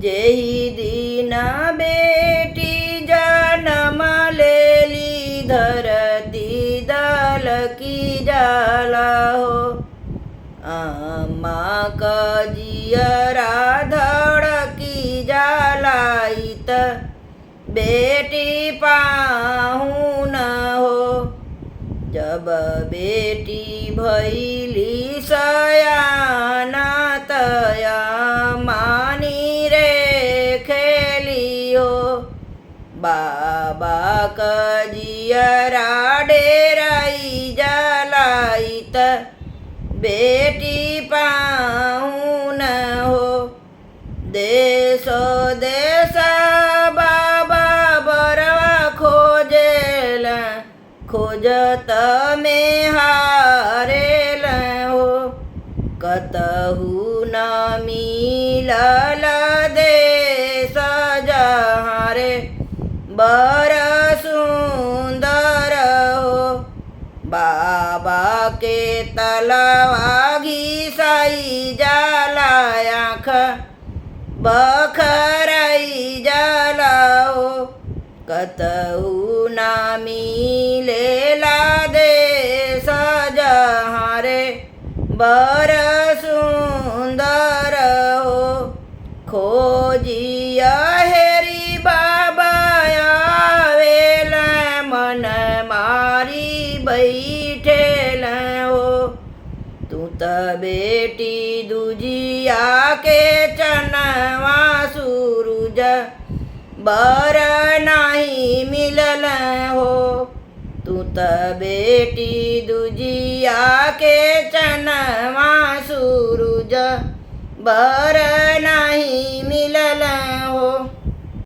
जेहि दिन बेटी जन्म लेली धरती दलकी जाला हो। अम्मा कजियरा धड़की जाला इत बेटी पाहुन हो। जब बेटी भैली सयाना तया मानी रे खेलियो। बाबा कजियरा डेराई जलाइत बेटी पाहुन हो। देश देश बाबा बरवा खोजेल खोजत में हारेल हो। कतहु न मिलल देश जहाँ रे बर सुंदर हो। बाबा के तलवा घिसाई जाला आँख बखराई जाला हो। कतहु न मिलेला देश जहाँ रे बर सुंदर हो। खोजिया हेरी बाबा आवेल मन मारी बैठेल हो। तू त बेटी दुजिया के चनवा सूरज बर नाही मिलल हो। तू त बेटी दुजिया के चनवा सूरज बर नाही